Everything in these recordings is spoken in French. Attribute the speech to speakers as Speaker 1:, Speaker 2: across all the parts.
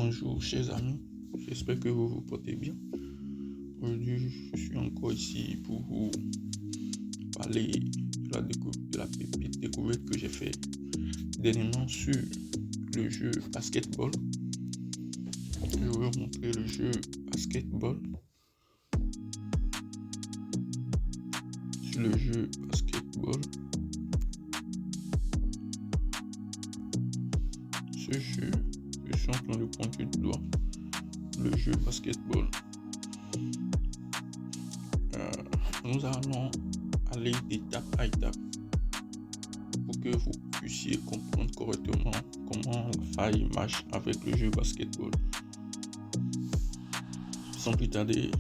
Speaker 1: Bonjour chers amis, j'espère que vous vous portez bien. Aujourd'hui, je suis encore ici pour vous parler de la pépite découverte que j'ai fait dernièrement sur le jeu basketball. Je vais vous montrer le jeu basketball. Sur le jeu basketball, ce jeu, je suis en train de pointer du doigt le jeu basketball. Nous allons aller d'étape à étape pour que vous puissiez comprendre correctement comment la faille marche avec le jeu basketball. Sans plus tarder,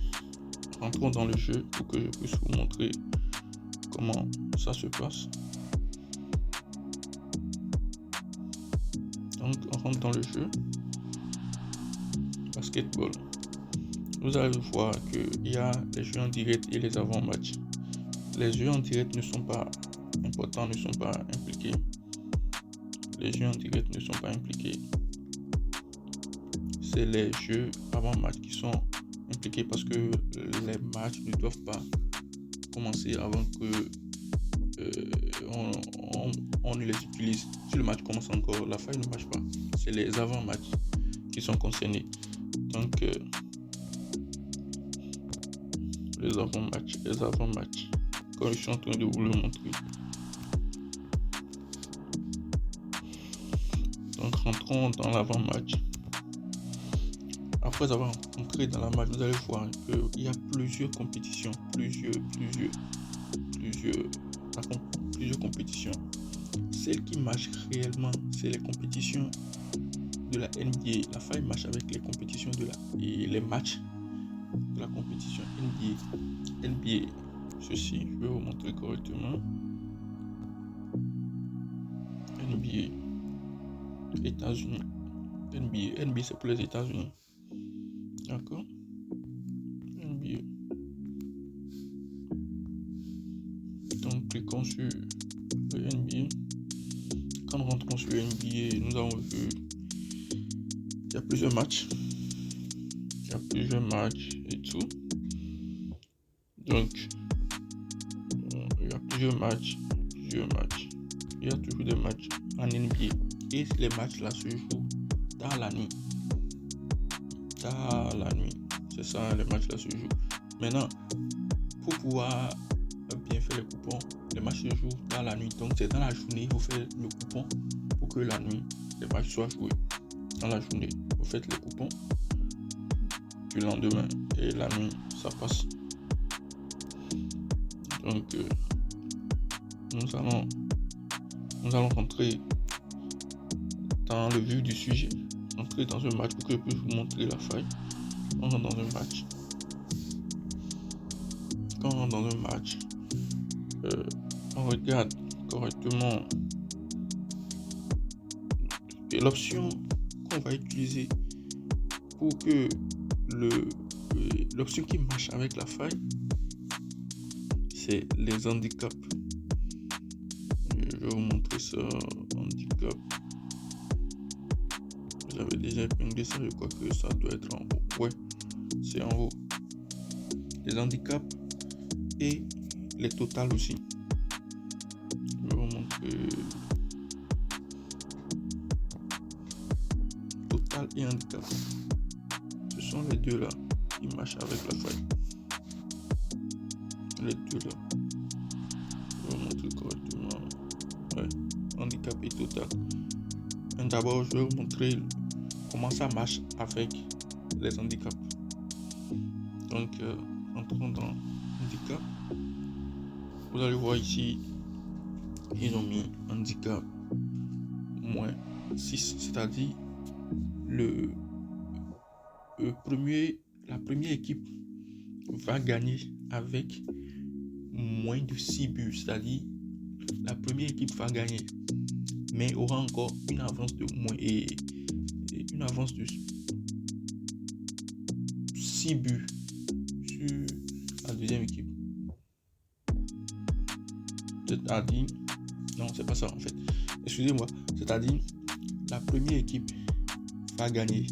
Speaker 1: rentrons dans le jeu pour que je puisse vous montrer comment ça se passe. Donc, on rentre dans le jeu basketball. Vous allez voir qu'il y a les jeux en direct et les avant-matchs. Les jeux en direct ne sont pas importants, ne sont pas impliqués. Les jeux en direct ne sont pas impliqués. C'est les jeux avant-match qui sont impliqués parce que les matchs ne doivent pas commencer avant que on ne les utilise. Si le match commence encore, la faille ne marche pas. C'est les avant-matchs qui sont concernés. Donc, les avant-matchs, comme je suis en train de vous le montrer. Donc, rentrons dans l'avant-match. Après avoir entré dans la match, vous allez voir qu'il y a plusieurs compétitions, plusieurs compétitions. Celles qui marchent réellement, c'est les compétitions de la NBA. La faille marche avec les compétitions et les matchs de la compétition NBA. Ceci, je vais vous montrer correctement. NBA, États-Unis. NBA c'est pour les États-Unis. D'accord? NBA. Donc, cliquons sur le NBA. Quand nous rentrons sur le NBA, nous avons vu qu'il y a plusieurs matchs. Et tout. Donc, il y a plusieurs matchs. Il y a toujours des matchs en NBA. Et les matchs là se jouent dans la nuit. C'est ça, les matchs là se jouent. Maintenant, pour pouvoir bien faire les coupons, les matchs se jouent dans la nuit. Donc, c'est dans la journée, vous faites le coupon pour que la nuit, les matchs soient joués. Dans la journée, vous faites les coupons du lendemain et la nuit, ça passe. Donc, nous allons rentrer dans le vif du sujet, entrer dans un match pour que je puisse vous montrer la faille. On rentre dans un match. Quand on rentre dans un match, on regarde correctement l'option qu'on va utiliser pour que l'option qui marche avec la faille, c'est les handicaps. Je vais vous montrer ça. Handicap. J'avais déjà épinglé ça, je crois que ça doit être en haut. Ouais, c'est en haut. Les handicaps et les totals aussi. Je vais vous montrer. Total et handicap. Ce sont les deux là qui marchent avec la faille. Les deux là. Je vais vous montrer correctement. Ouais, handicap et total. D'abord, je vais vous montrer comment ça marche avec les handicaps. Donc, entrons dans handicap. Vous allez voir ici, ils ont mis handicap -6, c'est-à-dire la première équipe va gagner avec moins de 6 buts, c'est-à-dire la première équipe va gagner, mais aura encore une avance de moins et une avance de 6 buts sur la deuxième équipe. C'est-à-dire, non, c'est pas ça en fait. Excusez-moi, c'est-à-dire la première équipe va gagner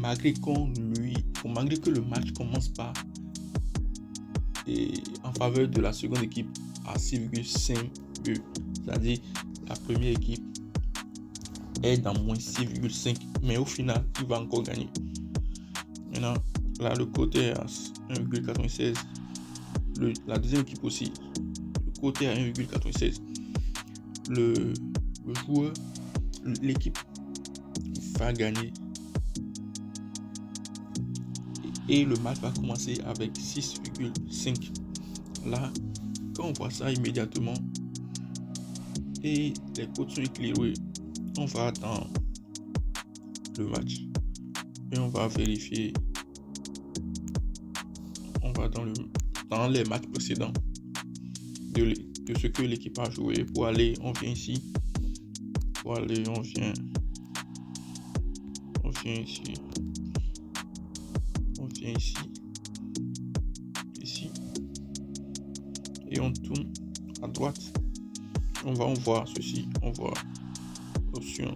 Speaker 1: malgré que le match commence pas et en faveur de la seconde équipe à 6,5 buts, c'est-à-dire la première équipe est dans moins 6,5, mais au final, il va encore gagner. Maintenant, là, le côté est à 1,96. La deuxième équipe aussi, le côté est à 1,96. Le joueur, l'équipe va gagner. Et le match va commencer avec 6,5. Là, quand on voit ça immédiatement, et les codes sont éclairés, on va dans le match et on va vérifier. On va dans les matchs précédents de ce que l'équipe a joué. Pour aller, on vient ici. On vient ici, et on tourne à droite. On voit ceci. On voit option.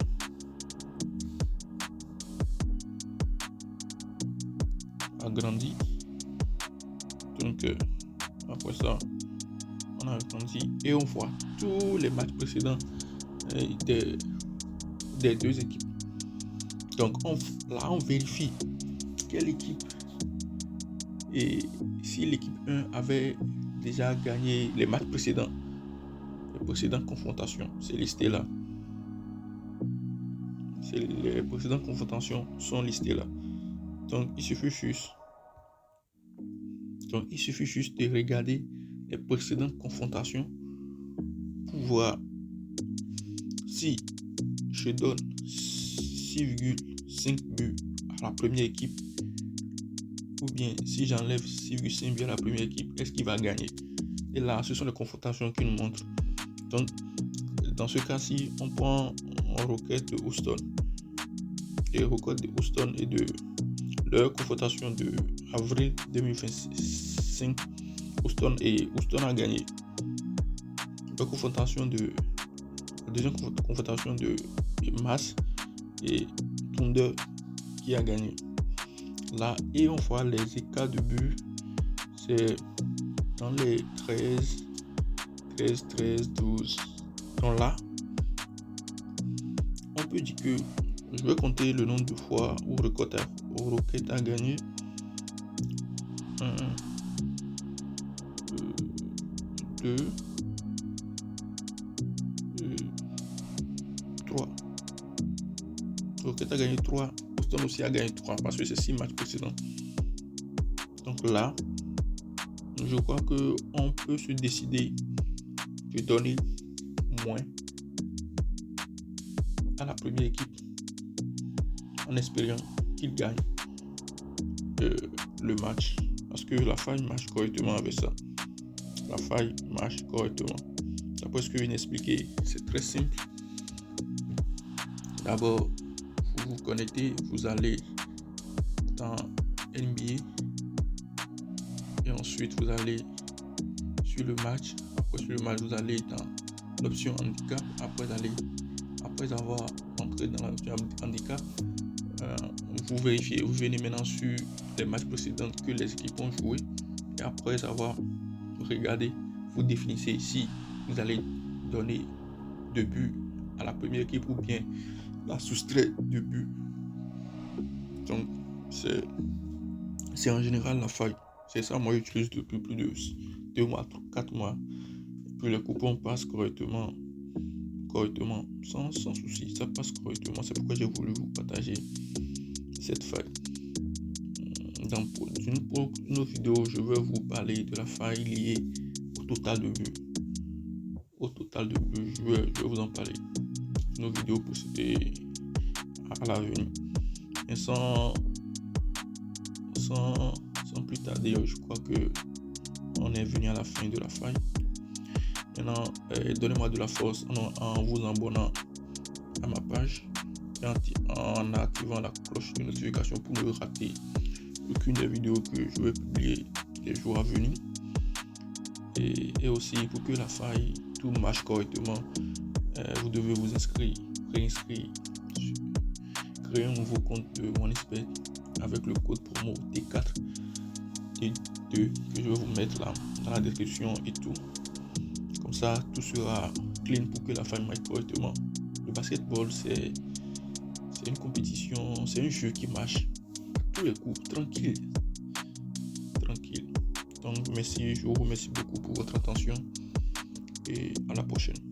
Speaker 1: Agrandi. Donc après ça, on a agrandi et on voit tous les matchs précédents des deux équipes. Donc là on vérifie quelle équipe, et si l'équipe 1 avait déjà gagné les matchs précédents, les précédentes confrontations, c'est listé là. Les précédentes confrontations sont listées là. Donc il suffit juste de regarder les précédentes confrontations pour voir si je donne 6,5 buts à la première équipe, ou bien si j'enlève 6,5 buts à la première équipe, est-ce qu'il va gagner? Et là, ce sont les confrontations qui nous montrent. Donc, dans ce cas-ci, on prend un requête de Houston. Les requêtes de Houston et de leur confrontation de avril 2025, Houston a gagné. La deuxième confrontation de Mars et Thunder qui a gagné. Là, et on voit les écarts de but, c'est dans les 13, 12. Donc là, on peut dire que je vais compter le nombre de fois où Rocket a gagné. 1, 2, 3. Rocket a gagné 3. Houston aussi a gagné 3 parce que c'est 6 matchs précédents. Donc là, je crois qu'on peut se décider de donner moins à la première équipe en espérant qu'il gagne le match, parce que la faille marche correctement avec ça. La faille marche correctement. D'après ce que je viens d'expliquer, c'est très simple. D'abord, vous vous connectez, vous allez dans NBA et ensuite vous allez sur le match. Après sur le match, vous allez dans l'option handicap. Après avoir entré dans l'option handicap, vous vérifiez, vous venez maintenant sur les matchs précédents que les équipes ont joué, et après avoir regardé, vous définissez si vous allez donner 2 buts à la première équipe ou bien la soustraire 2 buts. Donc c'est en général la faille. C'est ça, moi j'utilise depuis plus de 2 mois, 4 mois. Et puis les coupons passent correctement, sans souci, ça passe correctement. C'est pourquoi j'ai voulu vous partager cette faille. Dans une autre vidéo, je vais vous parler de la faille liée au total de buts. Je vais vous en parler. Nos vidéos possédées à l'avenir. Et sans plus tarder, je crois que on est venu à la fin de la faille. Maintenant, donnez-moi de la force en vous abonnant à ma page et en activant la cloche de notification pour ne rater aucune des vidéos que je vais publier les jours à venir. Et aussi, pour que la faille tout marche correctement, vous devez vous réinscrire créer un nouveau compte de OneXBet avec le code promo T4 et 2 que je vais vous mettre là dans la description et tout. Comme ça, tout sera clean pour que la famille marche correctement. Le basketball, c'est une compétition, c'est un jeu qui marche à tous les coups, tranquille. Donc, merci, je vous remercie beaucoup pour votre attention et à la prochaine.